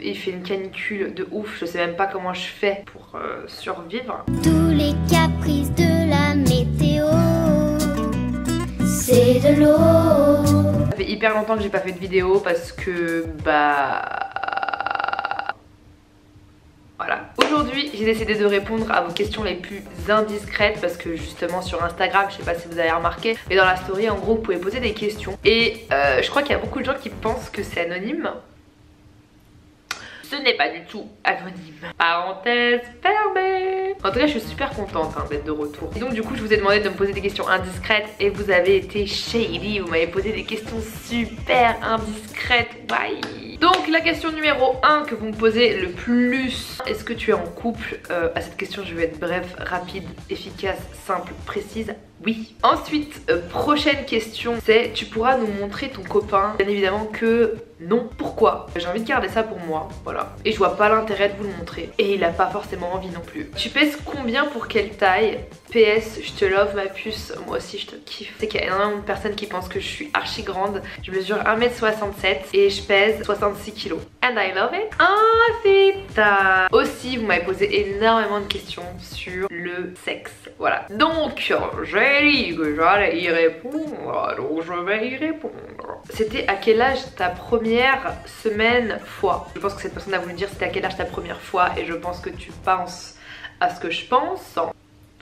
il fait une canicule de ouf, je sais même pas comment je fais pour survivre. Tous les caprices de la météo, c'est de l'eau. Ça fait hyper longtemps que j'ai pas fait de vidéo parce que voilà. Aujourd'hui, j'ai décidé de répondre à vos questions les plus indiscrètes parce que justement sur Instagram, je sais pas si vous avez remarqué, mais dans la story, en gros, vous pouvez poser des questions. Et je crois qu'il y a beaucoup de gens qui pensent que c'est anonyme. Ce n'est pas du tout anonyme. Parenthèse fermée. En tout cas, je suis super contente d'être de retour. Et donc du coup, je vous ai demandé de me poser des questions indiscrètes et vous avez été shady. Vous m'avez posé des questions super indiscrètes. Bye. Donc la question numéro 1 que vous me posez le plus, est-ce que tu es en couple? À cette question, je vais être bref, rapide, efficace, simple, précise. Oui. Ensuite, prochaine question, c'est tu pourras nous montrer ton copain? Bien évidemment que non. Pourquoi? J'ai envie de garder ça pour moi, voilà. Et je vois pas l'intérêt de vous le montrer. Et il a pas forcément envie non plus. Tu pèses combien pour quelle taille? PS, je te love ma puce, moi aussi je te kiffe. C'est qu'il y a énormément de personnes qui pensent que je suis archi grande. Je mesure 1m67 et je pèse 66 kg. And I love it. Ensuite, aussi vous m'avez posé énormément de questions sur le sexe. Voilà. Donc, j'ai dit que j'allais y répondre, donc je vais y répondre. C'était à quel âge ta première semaine fois? Je pense que cette personne a voulu dire c'était à quel âge ta première fois et je pense que tu penses à ce que je pense.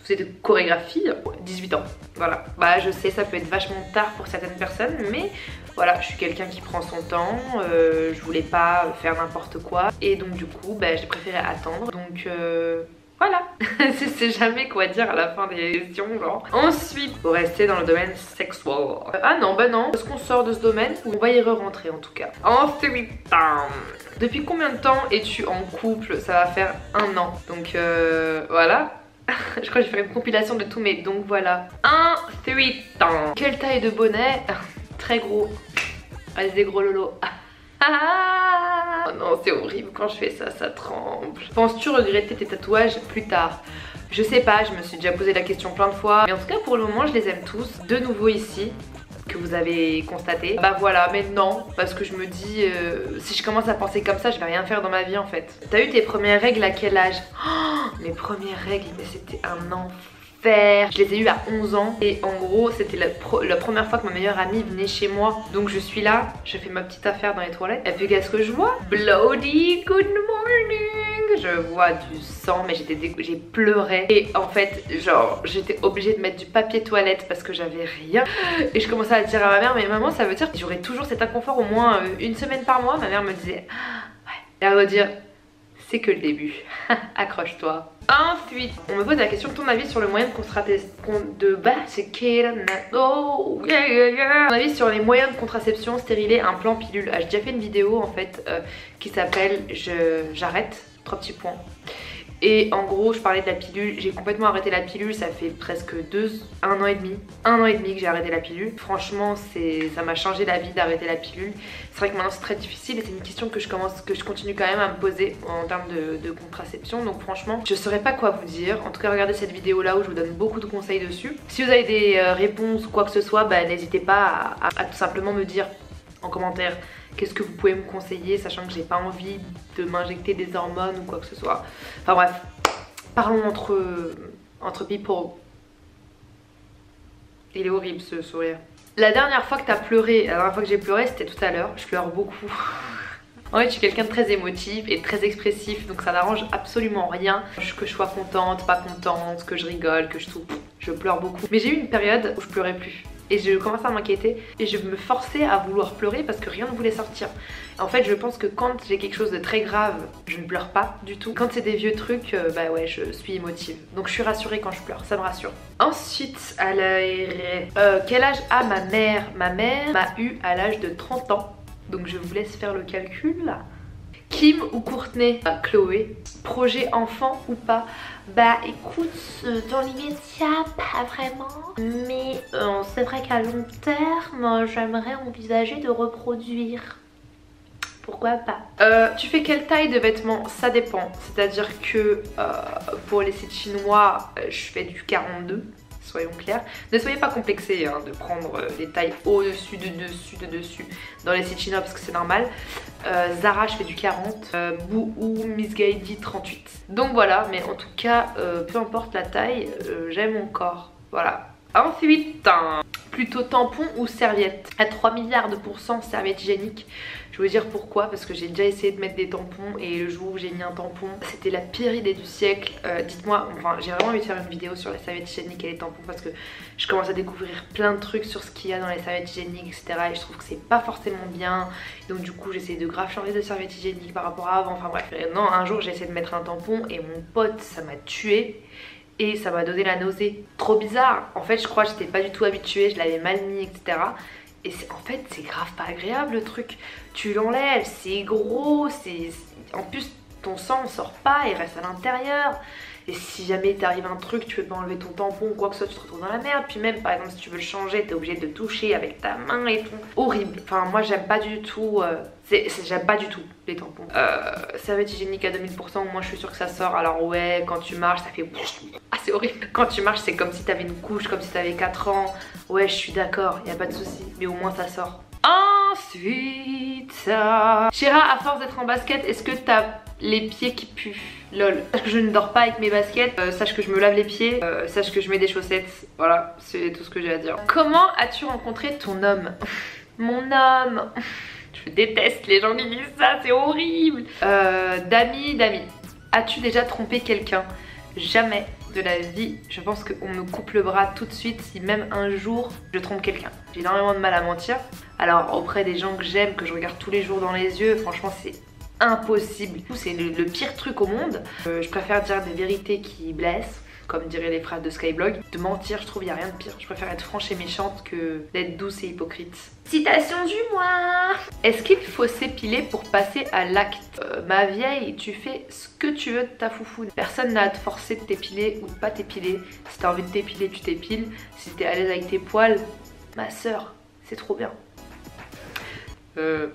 C'est de chorégraphie, 18 ans, voilà. Bah je sais, ça peut être vachement tard pour certaines personnes, mais voilà, je suis quelqu'un qui prend son temps, je voulais pas faire n'importe quoi, et donc du coup, bah, j'ai préféré attendre, donc voilà. Je sais jamais quoi dire à la fin des questions, genre. Ensuite, pour rester dans le domaine sexuel. Ah non, bah non, est-ce qu'on sort de ce domaine? On va y re-rentrer en tout cas. Ensuite, depuis combien de temps es-tu en couple? Ça va faire 1 an, donc voilà. Je crois que je vais faire une compilation de tous mes donc voilà. Ensuite, quelle taille de bonnet? Très gros. Allez, des gros lolos. Oh non, c'est horrible quand je fais ça, ça tremble. Penses-tu regretter tes tatouages plus tard? Je sais pas, je me suis déjà posé la question plein de fois. Mais en tout cas, pour le moment, je les aime tous. De nouveau ici, que vous avez constaté. Bah voilà, mais non, parce que je me dis, si je commence à penser comme ça, je vais rien faire dans ma vie en fait. T'as eu tes premières règles à quel âge? Oh, mes premières règles, mais c'était un enfer. Je les ai eues à 11 ans et en gros, c'était la première fois que ma meilleure amie venait chez moi. Donc je suis là, je fais ma petite affaire dans les toilettes. Et puis qu'est-ce que je vois? Bloody good morning. Je vois du sang, mais j'ai pleuré. Et en fait, genre, j'étais obligée de mettre du papier toilette parce que j'avais rien. Et je commençais à dire à ma mère, mais maman, ça veut dire que j'aurais toujours cet inconfort au moins 1 semaine par mois. Ma mère me disait, ouais. Et elle va dire, c'est que le début. Accroche-toi. Ensuite, on me pose la question, ton avis sur le moyen de contraception Mon avis sur les moyens de contraception, stérilet, implant, pilule. J'ai déjà fait une vidéo en fait qui s'appelle J'arrête, 3 petits points. Et en gros, je parlais de la pilule. J'ai complètement arrêté la pilule. Ça fait presque 1 an et demi. 1 an et demi que j'ai arrêté la pilule. Franchement, ça m'a changé la vie d'arrêter la pilule. C'est vrai que maintenant c'est très difficile et c'est une question que je continue quand même à me poser en termes de contraception. Donc franchement, je saurais pas quoi vous dire. En tout cas, regardez cette vidéo là où je vous donne beaucoup de conseils dessus. Si vous avez des réponses ou quoi que ce soit, bah, n'hésitez pas à tout simplement me dire en commentaire qu'est-ce que vous pouvez me conseiller, sachant que j'ai pas envie de m'injecter des hormones ou quoi que ce soit. Enfin bref, parlons entre people. Il est horrible ce sourire. La dernière fois que t'as pleuré, la dernière fois que j'ai pleuré, c'était tout à l'heure. Je pleure beaucoup. En fait, je suis quelqu'un de très émotif et très expressif, donc ça n'arrange absolument rien. Que je sois contente, pas contente, que je rigole, que je pleure beaucoup. Mais j'ai eu une période où je pleurais plus. Et je commençais à m'inquiéter et je me forçais à vouloir pleurer parce que rien ne voulait sortir. En fait, je pense que quand j'ai quelque chose de très grave, je ne pleure pas du tout. Quand c'est des vieux trucs, bah ouais, je suis émotive. Donc je suis rassurée quand je pleure, ça me rassure. Ensuite, quel âge a ma mère? Ma mère m'a eu à l'âge de 30 ans. Donc je vous laisse faire le calcul là. Kim ou Courtney? Chloé. Projet enfant ou pas? Bah écoute, dans l'immédiat, pas vraiment. Mais c'est vrai qu'à long terme, j'aimerais envisager de reproduire. Pourquoi pas? Tu fais quelle taille de vêtements? Ça dépend. C'est-à-dire que pour les sites chinois, je fais du 42. soyons clairs. Ne soyez pas complexés hein, de prendre des tailles au-dessus, de dessus dans les sites chinois parce que c'est normal. Zara, je fais du 40, Boohoo, Miss Guidey 38. Donc voilà, mais en tout cas, peu importe la taille, j'aime mon corps. Voilà. Ensuite, plutôt tampon ou serviette. À 3 milliards de pourcents serviette hygiénique. Je vais vous dire pourquoi, parce que j'ai déjà essayé de mettre des tampons et le jour où j'ai mis un tampon, c'était la pire idée du siècle. Dites-moi, enfin j'ai vraiment envie de faire une vidéo sur les serviettes hygiéniques et les tampons parce que je commence à découvrir plein de trucs sur ce qu'il y a dans les serviettes hygiéniques, etc. Et je trouve que c'est pas forcément bien. Donc du coup j'essaie de grave changer de serviettes hygiéniques par rapport à avant. Enfin bref, non, un jour j'ai essayé de mettre un tampon et mon pote ça m'a tué. Et ça m'a donné la nausée. Trop bizarre. En fait je crois que j'étais pas du tout habituée, je l'avais mal mis, etc. Et en fait c'est grave pas agréable le truc. Tu l'enlèves, c'est gros, en plus ton sang ne sort pas, il reste à l'intérieur. Et si jamais t'arrive un truc, tu peux pas enlever ton tampon ou quoi que ce soit, tu te retrouves dans la merde. Puis même par exemple si tu veux le changer, t'es obligé de toucher avec ta main et tout. Horrible. Enfin moi j'aime pas du tout, j'aime pas du tout les tampons. Serviette hygiénique à 2000%, moi je suis sûre que ça sort. Alors ouais, quand tu marches ça fait... Ah c'est horrible. Quand tu marches c'est comme si t'avais une couche, comme si t'avais 4 ans. Ouais je suis d'accord, y a pas de souci. Mais au moins ça sort. Ensuite, Chéra, à force d'être en basket, est-ce que t'as les pieds qui puent? Lol. Sache que je ne dors pas avec mes baskets, sache que je me lave les pieds, sache que je mets des chaussettes. Voilà, c'est tout ce que j'ai à dire. Comment as-tu rencontré ton homme? Mon homme. Je déteste les gens qui disent ça, c'est horrible. Dami, as-tu déjà trompé quelqu'un? Jamais de la vie. Je pense qu'on me coupe le bras tout de suite si même un jour je trompe quelqu'un. J'ai énormément de mal à mentir. Alors auprès des gens que j'aime, que je regarde tous les jours dans les yeux, franchement c'est impossible. C'est le pire truc au monde. Je préfère dire des vérités qui blessent, comme diraient les phrases de Skyblog. De mentir, je trouve il n'y a rien de pire. Je préfère être franche et méchante que d'être douce et hypocrite. Citation du mois. Est-ce qu'il faut s'épiler pour passer à l'acte? Ma vieille, tu fais ce que tu veux de ta foufoune. Personne n'a à te forcer de t'épiler ou de pas t'épiler. Si t'as envie de t'épiler, tu t'épiles. Si t'es à l'aise avec tes poils, ma soeur, c'est trop bien. Ouais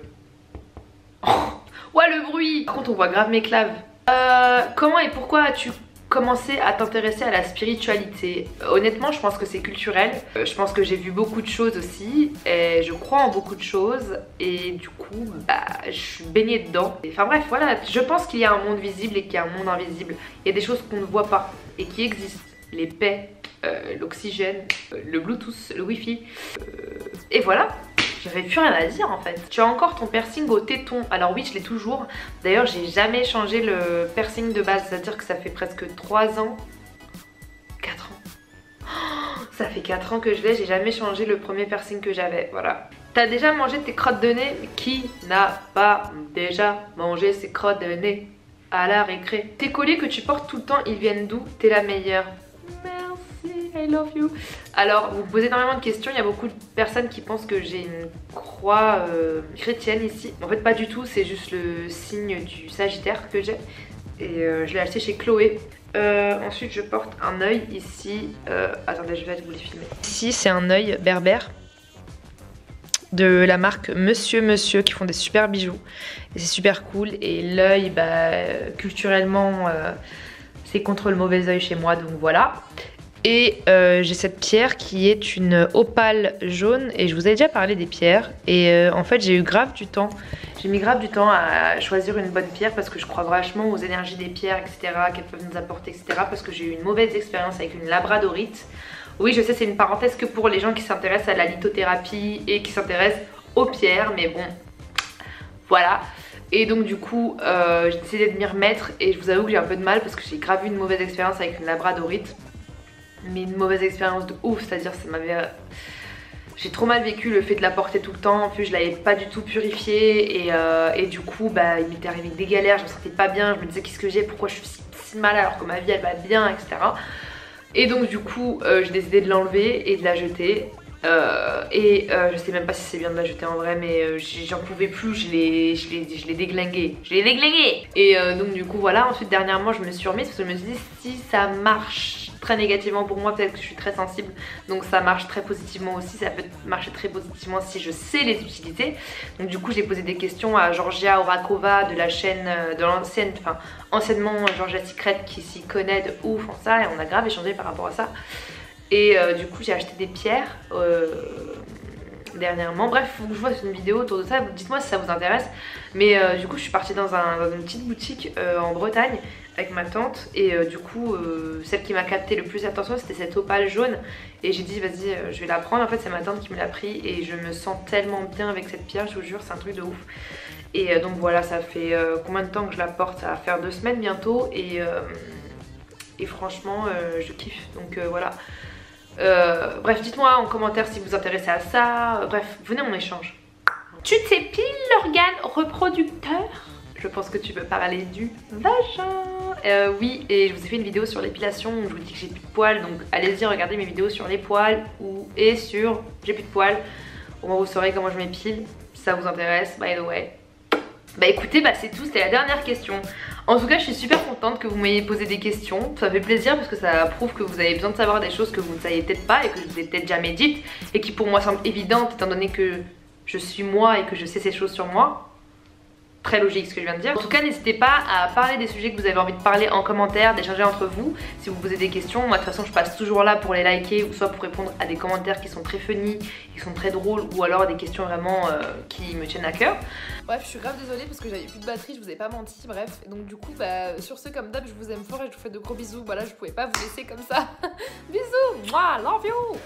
le bruit. Par contre on voit grave mes claves. Comment et pourquoi as-tu commencé à t'intéresser à la spiritualité? Honnêtement je pense que c'est culturel. Je pense que j'ai vu beaucoup de choses aussi. Et je crois en beaucoup de choses. Et du coup bah je suis baignée dedans. Enfin bref voilà, je pense qu'il y a un monde visible et qu'il y a un monde invisible. Il y a des choses qu'on ne voit pas et qui existent. Les paix, l'oxygène, le bluetooth, le wifi. Et voilà. J'avais plus rien à dire en fait. Tu as encore ton piercing au téton? Alors oui je l'ai toujours. D'ailleurs j'ai jamais changé le piercing de base. C'est à dire que ça fait presque 3 ans. 4 ans. Oh, ça fait 4 ans que je l'ai. J'ai jamais changé le premier piercing que j'avais. Voilà. T'as déjà mangé tes crottes de nez? Qui n'a pas déjà mangé ses crottes de nez à la récré? Tes colliers que tu portes tout le temps, ils viennent d'où? T'es la meilleure. I love you. Alors vous posez énormément de questions. Il y a beaucoup de personnes qui pensent que j'ai une croix chrétienne ici. En fait pas du tout, c'est juste le signe du Sagittaire que j'ai. Et je l'ai acheté chez Chloé. Ensuite je porte un œil ici. Attendez je vais vous les filmer. Ici c'est un œil berbère de la marque Monsieur qui font des super bijoux. Et c'est super cool. Et l'œil bah, culturellement c'est contre le mauvais œil chez moi donc voilà. Et j'ai cette pierre qui est une opale jaune et je vous ai déjà parlé des pierres et en fait j'ai eu grave du temps, j'ai mis grave du temps à choisir une bonne pierre parce que je crois vachement aux énergies des pierres etc, qu'elles peuvent nous apporter etc, parce que j'ai eu une mauvaise expérience avec une labradorite. Oui je sais c'est une parenthèse que pour les gens qui s'intéressent à la lithothérapie et qui s'intéressent aux pierres mais bon voilà. Et donc du coup j'ai décidé de m'y remettre et je vous avoue que j'ai un peu de mal parce que j'ai grave eu une mauvaise expérience avec une labradorite. Mais une mauvaise expérience de ouf, c'est-à-dire ça m'avait... J'ai trop mal vécu le fait de la porter tout le temps, en plus je l'avais pas du tout purifiée et du coup bah il m'était arrivé des galères, je me sentais pas bien, je me disais qu'est-ce que j'ai, pourquoi je suis si mal alors que ma vie elle va bien etc. Et donc du coup j'ai décidé de l'enlever et de la jeter. Je sais même pas si c'est bien de la jeter en vrai mais j'en pouvais plus, je l'ai déglingué. Et donc du coup voilà, ensuite dernièrement je me suis remise parce que je me suis dit si ça marche très négativement pour moi, peut-être que je suis très sensible donc ça marche très positivement aussi, ça peut marcher très positivement si je sais les utiliser. Donc du coup j'ai posé des questions à Georgia Orakova de la chaîne de l'ancienne, enfin anciennement Georgia Secret qui s'y connaît de ouf en ça et on a grave échangé par rapport à ça. Et du coup j'ai acheté des pierres dernièrement. Bref, faut que je fasse une vidéo autour de ça, dites-moi si ça vous intéresse. Mais du coup je suis partie dans une petite boutique en Bretagne avec ma tante. Et du coup celle qui m'a capté le plus l'attention c'était cette opale jaune. Et j'ai dit vas-y je vais la prendre. En fait c'est ma tante qui me l'a pris et je me sens tellement bien avec cette pierre, je vous jure, c'est un truc de ouf. Et donc voilà, ça fait combien de temps que je la porte? Ça va faire 2 semaines bientôt. Et franchement je kiffe, donc voilà. Bref, dites-moi en commentaire si vous vous intéressez à ça. Bref, venez on échange. Tu t'épiles l'organe reproducteur? Je pense que tu veux parler du vagin. Oui, et je vous ai fait une vidéo sur l'épilation où je vous dis que j'ai plus de poils. Donc allez-y, regardez mes vidéos sur les poils et sur j'ai plus de poils. Au moins vous saurez comment je m'épile, si ça vous intéresse, by the way. Bah écoutez, bah c'est tout, c'était la dernière question. En tout cas je suis super contente que vous m'ayez posé des questions. Ça fait plaisir parce que ça prouve que vous avez besoin de savoir des choses que vous ne saviez peut-être pas et que je vous ai peut-être jamais dites, et qui pour moi semblent évidentes étant donné que je suis moi et que je sais ces choses sur moi. Très logique ce que je viens de dire. En tout cas n'hésitez pas à parler des sujets que vous avez envie de parler en commentaire, d'échanger entre vous. Si vous posez des questions, moi de toute façon je passe toujours là pour les liker, ou soit pour répondre à des commentaires qui sont très funny, qui sont très drôles, ou alors à des questions vraiment qui me tiennent à cœur. Bref, je suis grave désolée parce que j'avais plus de batterie, je vous ai pas menti, bref. Et donc du coup bah sur ce, comme d'hab, je vous aime fort et je vous fais de gros bisous. Voilà, je pouvais pas vous laisser comme ça. Bisous, moi, love you.